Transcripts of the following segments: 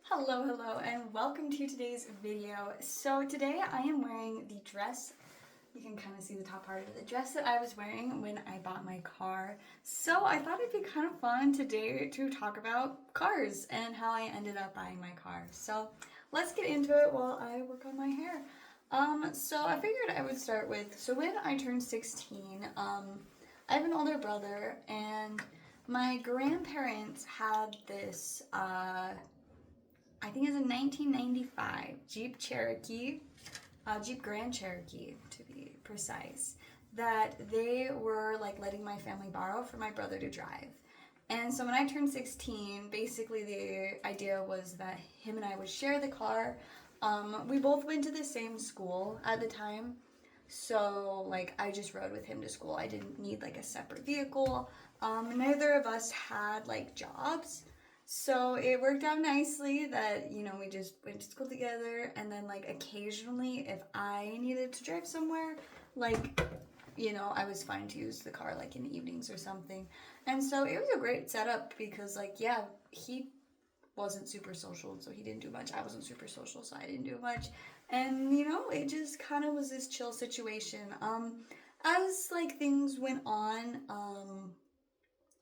Hello, and welcome to today's video. So today I am wearing the dress. You can kind of see the top part of the dress that I was wearing when I bought my car. So I thought it'd be kind of fun today to talk about cars and how I ended up buying my car. So let's get into it while I work on my hair. So I figured I would start with, so when I turned 16, I have an older brother, and my grandparents had this, I think it's a 1995 Jeep Cherokee, Jeep Grand Cherokee to be precise, that they were like letting my family borrow for my brother to drive. And so when I turned 16, basically the idea was that him and I would share the car. We both went to the same school at the time. So like I just rode with him to school. I didn't need like a separate vehicle. Neither of us had like jobs. So it worked out nicely that, we just went to school together, and then like occasionally if I needed to drive somewhere, like, I was fine to use the car like in the evenings or something. And so it was a great setup because like, yeah, he wasn't super social, so he didn't do much. I wasn't super social, so I didn't do much. And it just kind of was this chill situation. As like things went on,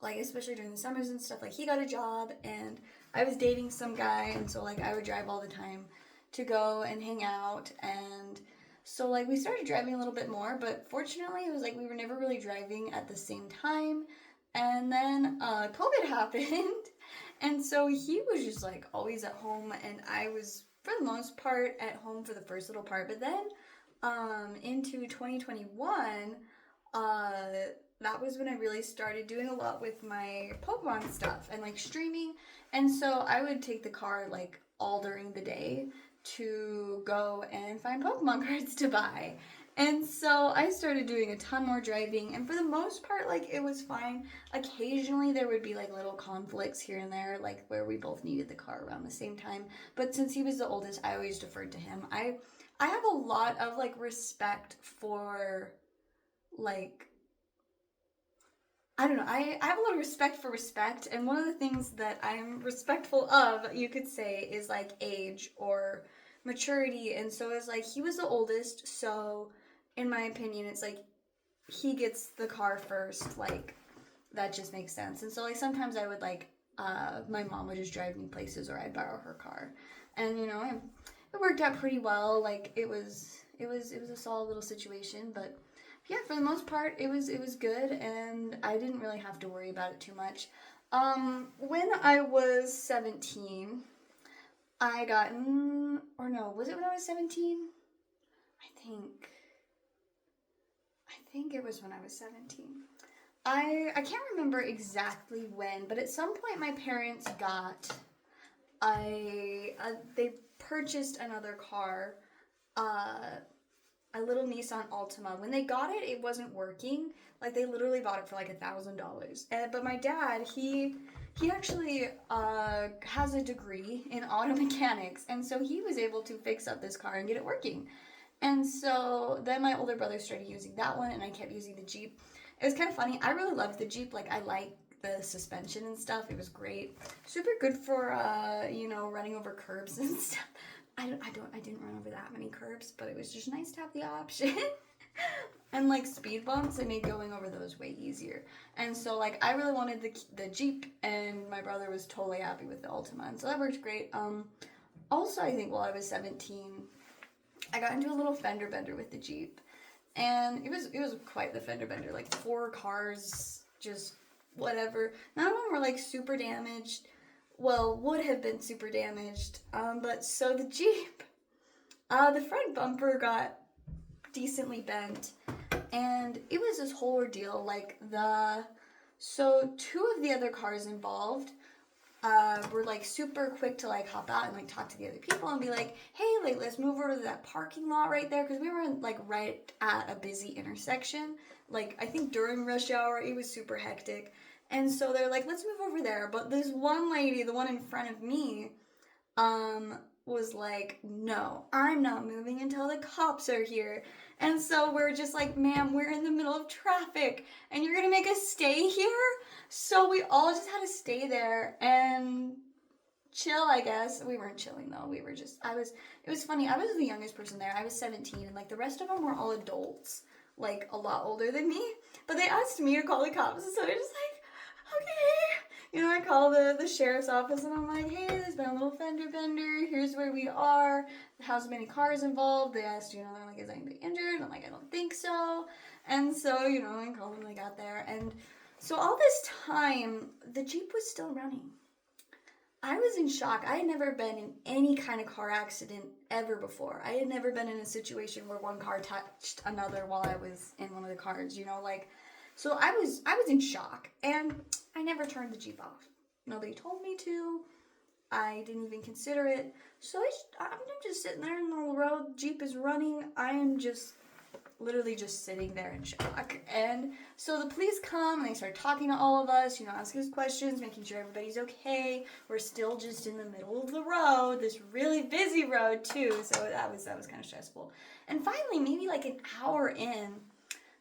like especially during the summers and stuff, like he got a job and I was dating some guy, and so like I would drive all the time to go and hang out. And so like we started driving a little bit more, but fortunately it was like we were never really driving at the same time. And then COVID happened, and so he was just like always at home, and I was for the most part at home for the first little part. But then into 2021, that was when I really started doing a lot with my Pokemon stuff and like streaming. And so I would take the car like all during the day to go and find Pokemon cards to buy. And so I started doing a ton more driving, and for the most part, like it was fine. Occasionally there would be like little conflicts here and there, like where we both needed the car around the same time. But since he was the oldest, I always deferred to him. I have a lot of like respect for like I don't know. I have a lot of respect for respect, and one of the things that I'm respectful of, you could say, is like age or maturity. And so it's like he was the oldest, so in my opinion, it's like he gets the car first. Like that just makes sense. And so like sometimes I would like my mom would just drive me places, or I'd borrow her car, and it worked out pretty well. Like it was a solid little situation, but yeah, for the most part, it was good, and I didn't really have to worry about it too much. When I was 17, I got or no, was it when I was 17? I think I think it was when I was 17. I can't remember exactly when, but at some point my parents got they purchased another car, a little Nissan Altima. When they got it, it wasn't working. Like they literally bought it for like $1,000. But my dad, he actually has a degree in auto mechanics, and so he was able to fix up this car and get it working. And so then my older brother started using that one, and I kept using the Jeep. It was kind of funny. I really loved the Jeep. Like I like the suspension and stuff. It was great. Super good for running over curbs and stuff. I didn't run over that many curbs, but it was just nice to have the option. And like speed bumps, it made going over those way easier. And so like I really wanted the Jeep, and my brother was totally happy with the Altima, and so that worked great. Also, I think while I was 17, I got into a little fender bender with the Jeep, and it was quite the fender bender. Like 4 cars, just whatever. None of them were like super damaged. Well, would have been super damaged. But so the Jeep, the front bumper got decently bent, and it was this whole ordeal. Like so 2 of the other cars involved were like super quick to like hop out and like talk to the other people and be like, hey, like let's move over to that parking lot right there, because we were like right at a busy intersection. Like I think during rush hour it was super hectic, and so they're like, let's move over there. But this one lady, the one in front of me, was like, no, I'm not moving until the cops are here. And so we're just like, ma'am, we're in the middle of traffic and you're gonna make us stay here? So we all just had to stay there and chill, I guess. We weren't chilling though. It was funny. I was the youngest person there. I was 17 and like the rest of them were all adults, like a lot older than me. But they asked me to call the cops, so I just like, okay. You know, I call the sheriff's office and I'm like, hey, there's been a little fender bender. Here's where we are. How's many cars involved? They asked, you know, they're like, is anybody injured? I'm like, I don't think so. And so, you know, I called them, they got there. And so all this time, the Jeep was still running. I was in shock. I had never been in any kind of car accident ever before. I had never been in a situation where one car touched another while I was in one of the cars, you know, like, so I was in shock, and I never turned the Jeep off. Nobody told me to. I didn't even consider it. So I'm just sitting there in the road. Jeep is running. I am just literally just sitting there in shock. And so the police come and they start talking to all of us, you know, asking us questions, making sure everybody's okay. We're still just in the middle of the road, this really busy road too. So that was kind of stressful. And finally, maybe like an hour in,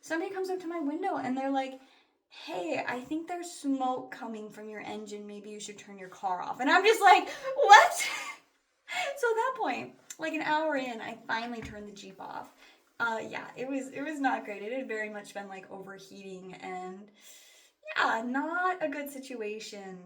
somebody comes up to my window and they're like, hey, I think there's smoke coming from your engine. Maybe you should turn your car off. And I'm just like, what? So at that point, like an hour in, I finally turned the Jeep off. Yeah, it was not great. It had very much been like overheating and yeah, not a good situation.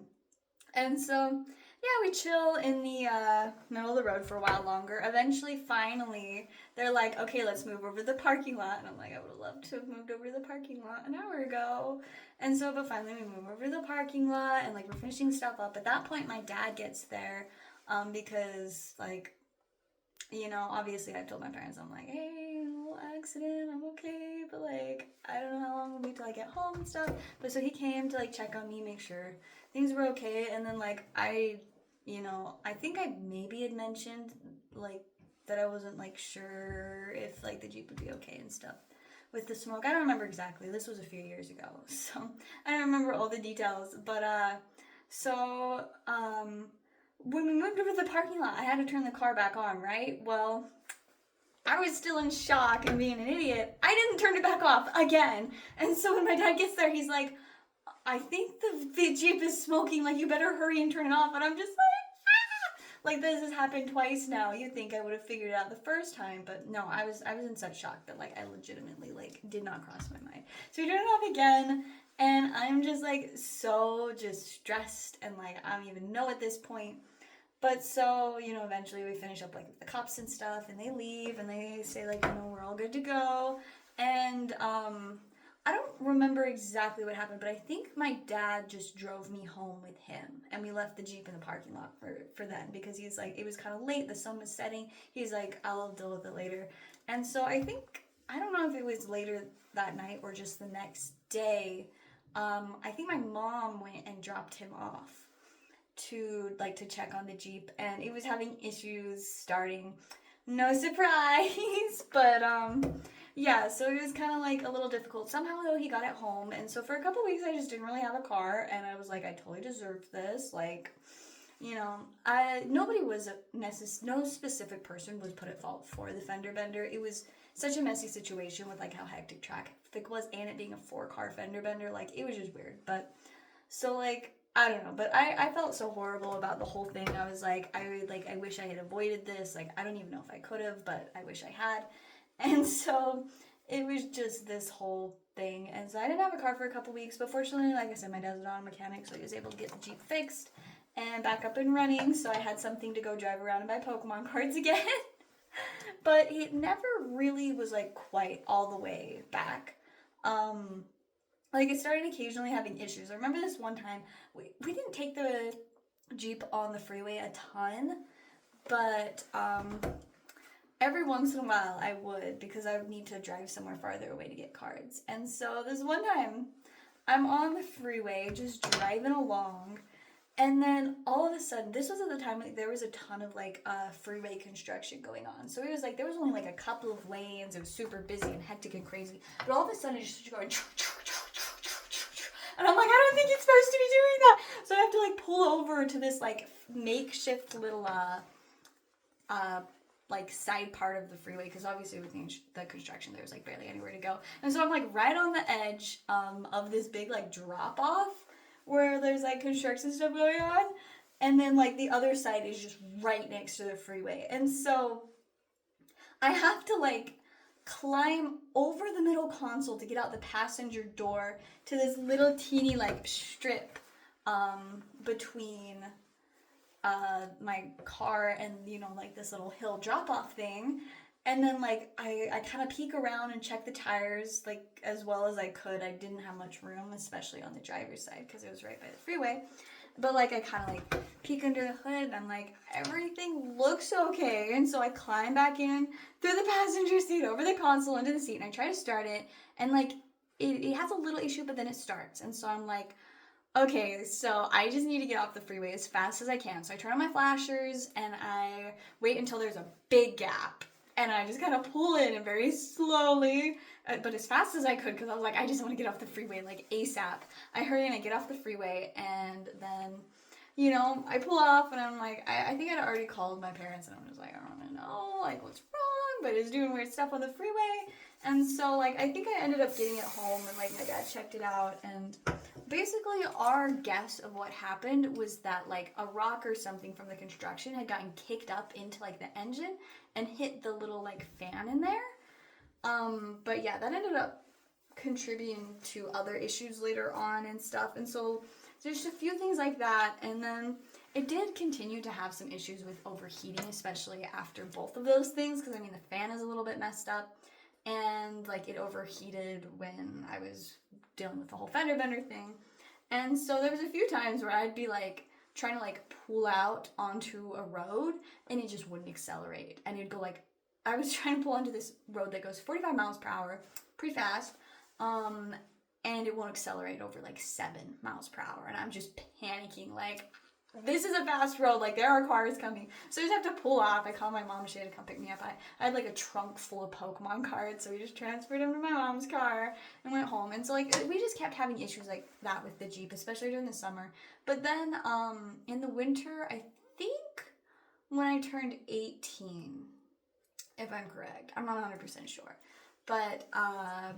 And so, yeah, we chill in the middle of the road for a while longer. Eventually, finally, they're like, okay, let's move over to the parking lot. And I'm like, I would have loved to have moved over to the parking lot an hour ago. And so, but finally we move over to the parking lot and like we're finishing stuff up. At that point, my dad gets there because like, you know, obviously I've told my parents, I'm like, hey, a little accident, I'm okay, but like, I don't know how long it'll be till I get home and stuff. But so he came to like check on me, make sure things were okay. And then like, you know, I think I maybe had mentioned like that I wasn't like sure if like the Jeep would be okay and stuff with the smoke. I don't remember exactly. This was a few years ago, so I don't remember all the details. But when we moved over to the parking lot, I had to turn the car back on, right? Well, I was still in shock and being an idiot. I didn't turn it back off again. And so when my dad gets there, he's like, I think the Jeep is smoking, like you better hurry and turn it off. And I'm just like, ah! Like this has happened twice now. You'd think I would have figured it out the first time, but no, I was in such shock that like I legitimately like did not cross my mind. So we turned it off again. And I'm just like so just stressed and like I don't even know at this point. But so, you know, eventually we finish up like with the cops and stuff and they leave and they say like, you know, we're all good to go. And I don't remember exactly what happened, but I think my dad just drove me home with him and we left the Jeep in the parking lot for then because he's like, it was kind of late, the sun was setting. He's like, I'll deal with it later. And so I don't know if it was later that night or just the next day. I think my mom went and dropped him off to check on the Jeep and it was having issues starting. No surprise. But yeah, so it was kind of like a little difficult. Somehow though he got it home and so for a couple weeks I just didn't really have a car and I was like I totally deserved this. Like, you know, nobody was no specific person was put at fault for the fender bender. It was such a messy situation with like how hectic traffic was and it being a 4-car fender bender. Like it was just weird. But so like I don't know, but I felt so horrible about the whole thing. I was like, I wish I had avoided this. Like, I don't even know if I could have, but I wish I had. And so it was just this whole thing. And so I didn't have a car for a couple weeks, but fortunately, like I said, my dad's an auto mechanic, so he was able to get the Jeep fixed and back up and running. So I had something to go drive around and buy Pokemon cards again. But it never really was like quite all the way back. Like it started occasionally having issues. I remember this one time, we didn't take the Jeep on the freeway a ton, but every once in a while I would because I would need to drive somewhere farther away to get cards. And so this one time, I'm on the freeway just driving along and then all of a sudden, this was at the time like there was a ton of like freeway construction going on. So it was like there was only like a couple of lanes. It was super busy and hectic and crazy. But all of a sudden, it just going. And I'm like, I don't think it's supposed to be doing that. So I have to like pull over to this like makeshift little like side part of the freeway because obviously with the construction there was like barely anywhere to go. And so I'm like right on the edge of this big like drop off where there's like construction stuff going on. and then like the other side is just right next to the freeway. And so I have to like climb over the middle console to get out the passenger door to this little teeny like strip between my car and, you know, like this little hill drop off thing. And then like I kind of peek around and check the tires like as well as I could. I didn't have much room, especially on the driver's side because it was right by the freeway. But like I kind of like peek under the hood and I'm like, everything looks okay. And so I climb back in through the passenger seat over the console into the seat and I try to start it and like it has a little issue but then it starts. And so I'm like, okay, so I just need to get off the freeway as fast as I can. So I turn on my flashers and I wait until there's a big gap. And I just kind of pull in and very slowly, but as fast as I could, because I was like, I just want to get off the freeway, like ASAP. I hurry and I get off the freeway, and then, you know, I pull off, and I'm like, I think I'd already called my parents, and I'm just like, I don't know, like, what's wrong, but it's doing weird stuff on the freeway. And so, like, I think I ended up getting it home, and, like, my dad checked it out, and basically our guess of what happened was that, like, a rock or something from the construction had gotten kicked up into, like, the engine and hit the little, like, fan in there. But yeah, that ended up contributing to other issues later on and stuff, and so there's a few things like that, and then it did continue to have some issues with overheating, especially after both of those things, because, I mean, the fan is a little bit messed up, and like it overheated when I was dealing with the whole fender bender thing. And so there was a few times where I'd be like trying to like pull out onto a road and it just wouldn't accelerate. And it'd go like, I was trying to pull onto this road that goes 45 miles per hour, pretty fast, and it won't accelerate over like 7 miles per hour. And I'm just panicking like, this is a fast road, like there are cars coming. So I just have to pull off. I called my mom, she had to come pick me up. I had like a trunk full of Pokemon cards, so we just transferred them to my mom's car and went home. And so like we just kept having issues like that with the Jeep, especially during the summer. But then in the winter, I think when I turned 18, if I'm correct, I'm not 100% sure. But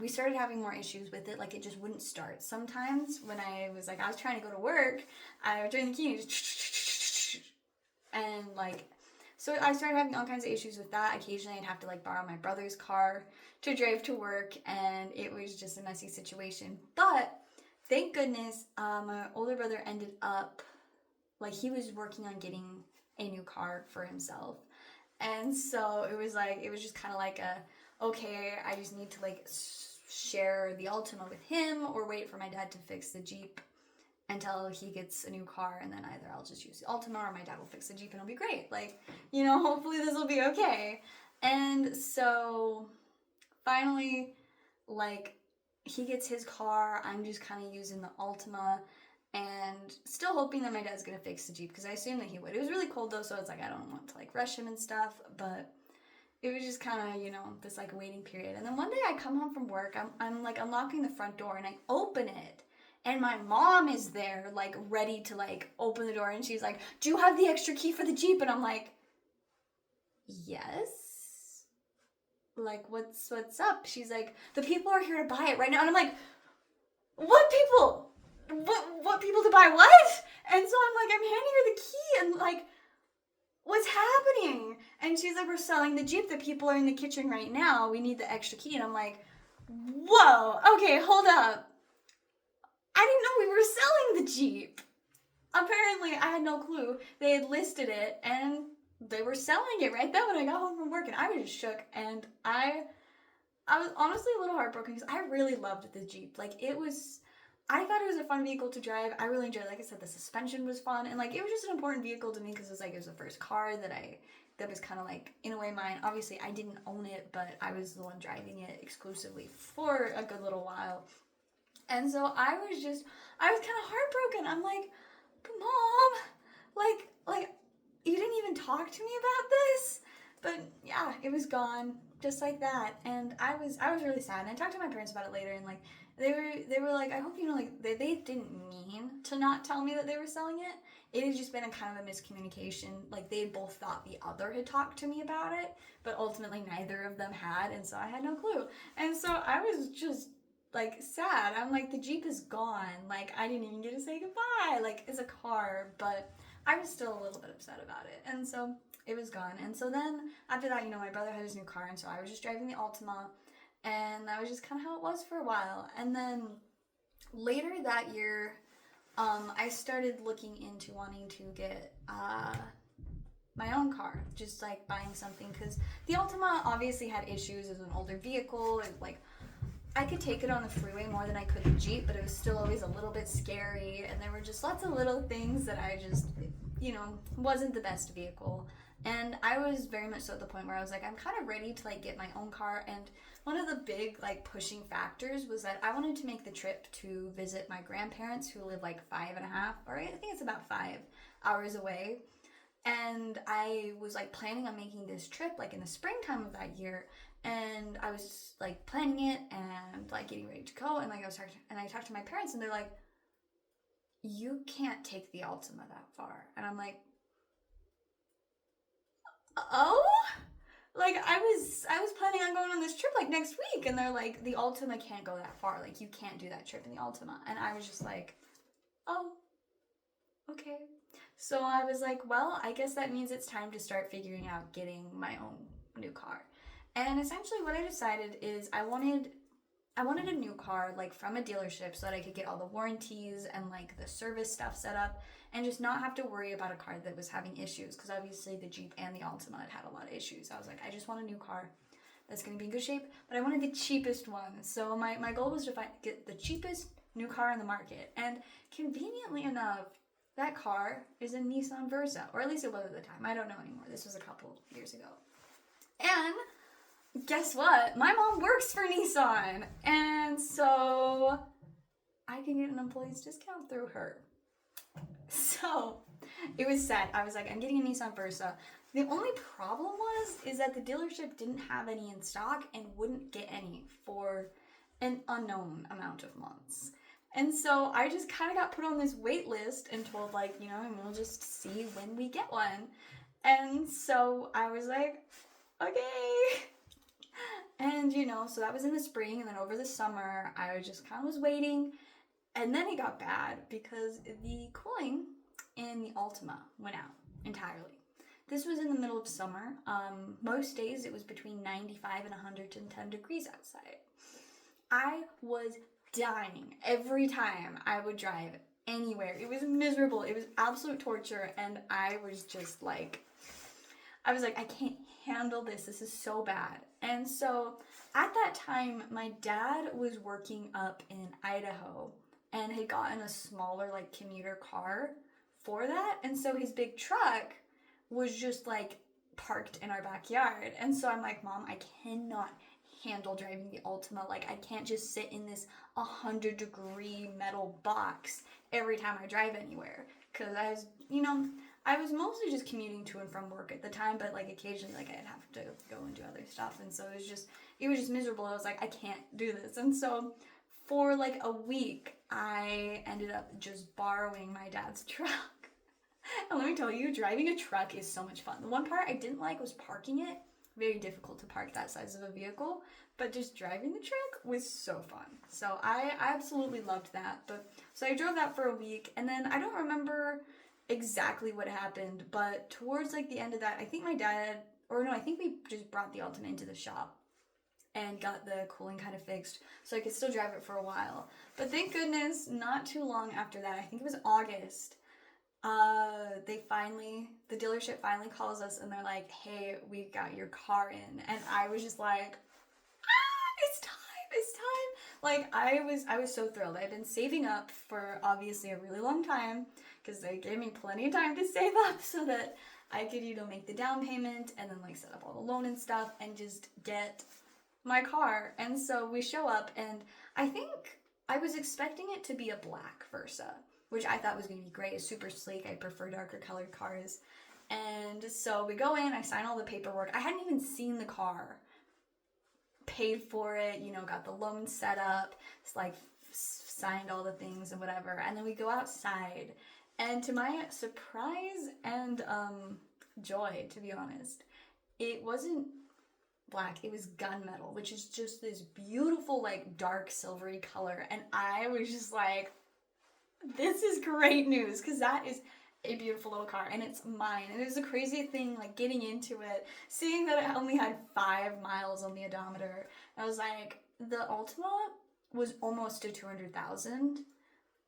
we started having more issues with it. Like, it just wouldn't start. Sometimes when I was trying to go to work, I would turn the key and, like, so I started having all kinds of issues with that. Occasionally, I'd have to, like, borrow my brother's car to drive to work, and it was just a messy situation. But thank goodness, my older brother ended up, like, he was working on getting a new car for himself. And so it was just kind of like okay, I just need to like share the Altima with him or wait for my dad to fix the Jeep until he gets a new car, and then either I'll just use the Altima or my dad will fix the Jeep and it'll be great. Like, you know, hopefully this will be okay. And so finally, like, he gets his car, I'm just kind of using the Altima and still hoping that my dad's gonna fix the Jeep because I assumed that he would. It was really cold though, so it's like I don't want to like rush him and stuff, but it was just kind of, you know, this like waiting period. And then one day I come home from work, I'm like unlocking the front door and I open it and my mom is there like ready to like open the door and she's like, do you have the extra key for the Jeep? And I'm like, yes. Like, what's up? She's like, the people are here to buy it right now. And I'm like, what people? What people to buy what? And so I'm like, I'm handing her the key and like, what's happening? And she's like, we're selling the Jeep. The people are in the kitchen right now. We need the extra key. And I'm like, whoa, okay, hold up. I didn't know we were selling the Jeep. Apparently, I had no clue. They had listed it and they were selling it right then when I got home from work. And I was just shook. And I was honestly a little heartbroken because I really loved the Jeep. Like, I thought it was a fun vehicle to drive. I really enjoyed it. Like I said, the suspension was fun. And, like, it was just an important vehicle to me because it was the first car that was kind of, like, in a way mine. Obviously, I didn't own it, but I was the one driving it exclusively for a good little while. And so I was kind of heartbroken. I'm like, Mom, like, you didn't even talk to me about this? But, yeah, it was gone just like that. And I was really sad. And I talked to my parents about it later, and, like, they were like, I hope you know, like, they didn't mean to not tell me that they were selling it. It had just been a kind of a miscommunication. Like, they both thought the other had talked to me about it, but ultimately neither of them had, and so I had no clue. And so I was just, like, sad. I'm like, the Jeep is gone. Like, I didn't even get to say goodbye. Like, it's a car, but I was still a little bit upset about it. And so it was gone. And so then after that, you know, my brother had his new car, and so I was just driving the Altima, and that was just kind of how it was for a while. And then later that year, I started looking into wanting to get my own car, just like buying something, because the Altima obviously had issues as an older vehicle. Like, I could take it on the freeway more than I could the Jeep, but it was still always a little bit scary, and there were just lots of little things that I just, you know, wasn't the best vehicle. And I was very much so at the point where I was like, I'm kind of ready to like get my own car. And one of the big like pushing factors was that I wanted to make the trip to visit my grandparents who live like 5.5, or I think it's about 5 hours away. And I was like planning on making this trip like in the springtime of that year, and I was like planning it and like getting ready to go, and like I talked to my parents, and they're like, you can't take the Altima that far. And I'm like, oh, like I was planning on going on this trip like next week, and they're like, the Altima can't go that far, like you can't do that trip in the Altima. And I was just like, oh, okay. So I was like, well, I guess that means it's time to start figuring out getting my own new car. And essentially what I decided is I wanted a new car, like from a dealership, so that I could get all the warranties and like the service stuff set up, and just not have to worry about a car that was having issues, because obviously the Jeep and the Altima had a lot of issues. I was like, I just want a new car that's going to be in good shape, but I wanted the cheapest one. So my goal was to get the cheapest new car on the market. And conveniently enough, that car is a Nissan Versa, or at least it was at the time. I don't know anymore. This was a couple years ago. And guess what? My mom works for Nissan, and so I can get an employee's discount through her. So it was set. I was like, I'm getting a Nissan Versa. The only problem is that the dealership didn't have any in stock and wouldn't get any for an unknown amount of months. And so I just kind of got put on this wait list and told, like, you know, and we'll just see when we get one. And so I was like, okay. And, you know, so that was in the spring, and then over the summer, I just kind of was waiting. And then it got bad because the cooling in the Altima went out entirely. This was in the middle of summer. Most days it was between 95 and 110 degrees outside. I was dying every time I would drive anywhere. It was miserable. It was absolute torture, and I was just like, I can't handle this. This is so bad. And so at that time, my dad was working up in Idaho and had gotten a smaller like commuter car for that. And so his big truck was just like parked in our backyard. And so I'm like, Mom, I cannot handle driving the Altima. Like, I can't just sit in this 100-degree metal box every time I drive anywhere. Because I was mostly just commuting to and from work at the time, but like occasionally like I'd have to go and do other stuff. And so it was just miserable. I was like, I can't do this. And so for like a week, I ended up just borrowing my dad's truck. And let me tell you, driving a truck is so much fun. The one part I didn't like was parking it. Very difficult to park that size of a vehicle, but just driving the truck was so fun. So I absolutely loved that. But so I drove that for a week, and then I don't remember exactly what happened, but towards like the end of that, I think we just brought the Altima into the shop and got the cooling kind of fixed so I could still drive it for a while. But thank goodness, not too long after that, I think it was August, the dealership finally calls us and they're like, hey, we got your car in. And I was just like, it's time. Like, I was so thrilled. I'd been saving up for obviously a really long time because they gave me plenty of time to save up so that I could, make the down payment and then like set up all the loan and stuff and just get my car. And so we show up, and I think I was expecting it to be a black Versa, which I thought was going to be great. It's super sleek. I prefer darker colored cars. And so we go in, I sign all the paperwork. I hadn't even seen the car. Paid for it, got the loan set up, signed all the things and whatever. And then we go outside. And to my surprise and joy, to be honest, it wasn't black, it was gunmetal, which is just this beautiful, like, dark silvery color. And I was just like, this is great news, because that is a beautiful little car, and it's mine. And it was a crazy thing, like getting into it, seeing that it only had 5 miles on the odometer. I was like, the Altima was almost to 200,000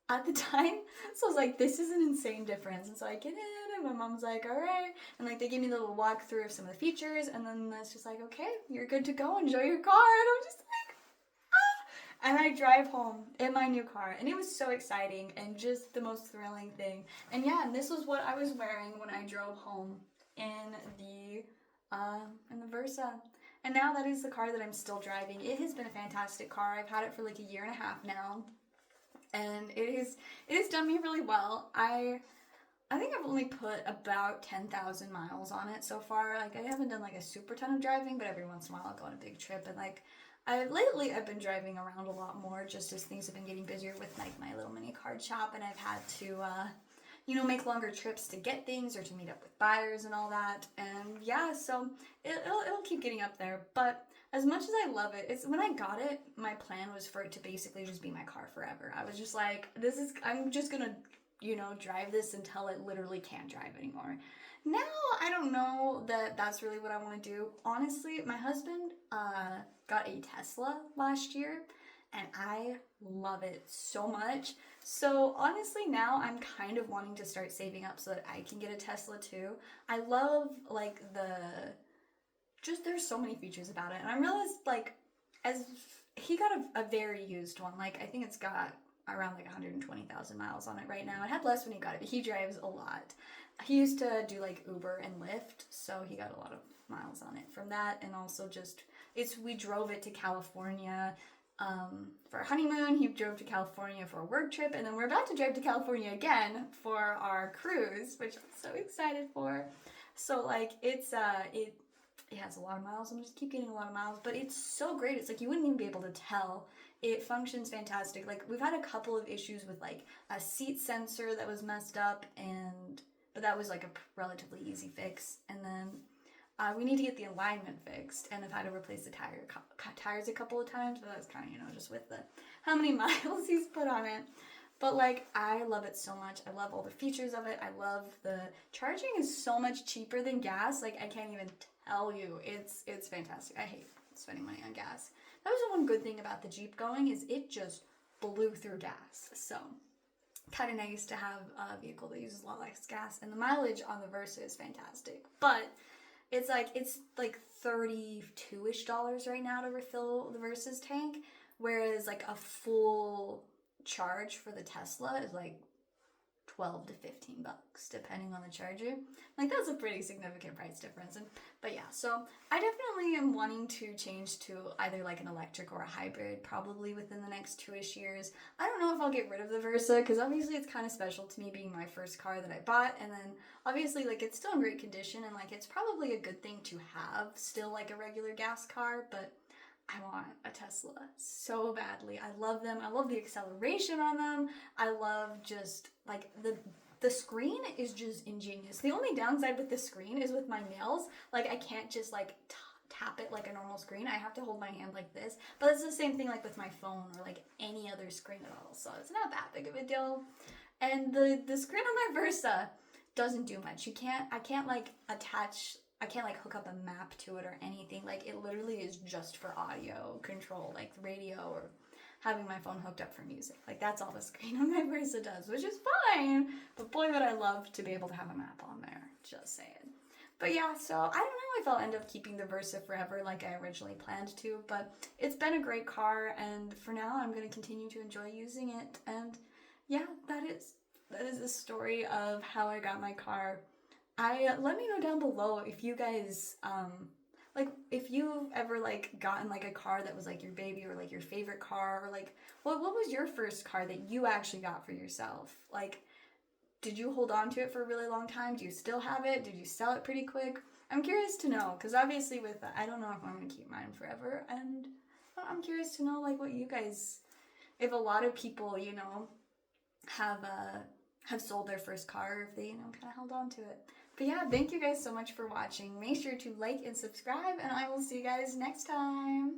at the time. So I was like, this is an insane difference. And so I get in, and my mom's like, all right. And like, they gave me a little walkthrough of some of the features, and then it's just like, okay, you're good to go. Enjoy your car. And I'm just like, ah. And I drive home in my new car, and it was so exciting and just the most thrilling thing. And yeah, and this was what I was wearing when I drove home in the Versa. And now that is the car that I'm still driving. It has been a fantastic car. I've had it for like a year and a half now, and it has done me really well. I think I've only put about 10,000 miles on it so far. Like, I haven't done like a super ton of driving, but every once in a while I'll go on a big trip. And like, I've been driving around a lot more just as things have been getting busier with like my little mini card shop, and I've had to make longer trips to get things or to meet up with buyers and all that. And yeah, so it'll keep getting up there. But as much as I love it, when I got it, my plan was for it to basically just be my car forever. I was just like, I'm just gonna, drive this until it literally can't drive anymore. Now, I don't know that that's really what I want to do. Honestly, my husband got a Tesla last year, and I love it so much. So honestly, now I'm kind of wanting to start saving up so that I can get a Tesla too. I love like there's so many features about it, and I realized like as he got a very used one. Like, I think it's got around like 120,000 miles on it right now. It had less when he got it, but he drives a lot. He used to do like Uber and Lyft, so he got a lot of miles on it from that. And also just we drove it to California for our honeymoon. He drove to California for a work trip, and then we're about to drive to California again for our cruise, which I'm so excited for. So like it has a lot of miles. I'm just keep getting a lot of miles, but it's so great. It's like you wouldn't even be able to tell. It functions fantastic. Like, we've had a couple of issues with like a seat sensor that was messed up, but that was like a relatively easy fix. And then we need to get the alignment fixed, and I've had to replace the tires a couple of times, but that's kind of, just with how many miles he's put on it. But like, I love it so much. I love all the features of it. I love the charging is so much cheaper than gas. Like, I can't even tell you. It's fantastic. I hate spending money on gas. That was the one good thing about the Jeep going, is it just blew through gas. So kind of nice to have a vehicle that uses a lot less gas, and the mileage on the Versa is fantastic. But it's like $32-ish right now to refill the Versa's tank, whereas like a full charge for the Tesla is like $12 to $15 depending on the charger. Like, that's a pretty significant price difference. But yeah, so I definitely am wanting to change to either like an electric or a hybrid probably within the next 2-ish years. I don't know if I'll get rid of the Versa, because obviously it's kind of special to me, being my first car that I bought, and then obviously like it's still in great condition, and like it's probably a good thing to have still like a regular gas car. But I want a Tesla so badly. I love them. I love the acceleration on them. I love just like the screen is just ingenious. The only downside with the screen is with my nails. Like, I can't just like tap it like a normal screen. I have to hold my hand like this. But it's the same thing like with my phone or like any other screen at all. So it's not that big of a deal. And the screen on my Versa doesn't do much. I can't like hook up a map to it or anything. Like, it literally is just for audio control, like radio or having my phone hooked up for music. Like, that's all the screen on my Versa does, which is fine. But boy, would I love to be able to have a map on there. Just saying. But yeah, so I don't know if I'll end up keeping the Versa forever like I originally planned to, but it's been a great car, and for now I'm going to continue to enjoy using it. And yeah, that is the story of how I got my car. Let me know down below if you guys like, if you've ever like gotten like a car that was like your baby, or like your favorite car, or like what was your first car that you actually got for yourself? Like, did you hold on to it for a really long time? Do you still have it? Did you sell it pretty quick? I'm curious to know, because obviously I don't know if I'm gonna keep mine forever, and I'm curious to know like what you guys, if a lot of people have sold their first car, or if they kind of held on to it. But yeah, thank you guys so much for watching. Make sure to like and subscribe, and I will see you guys next time.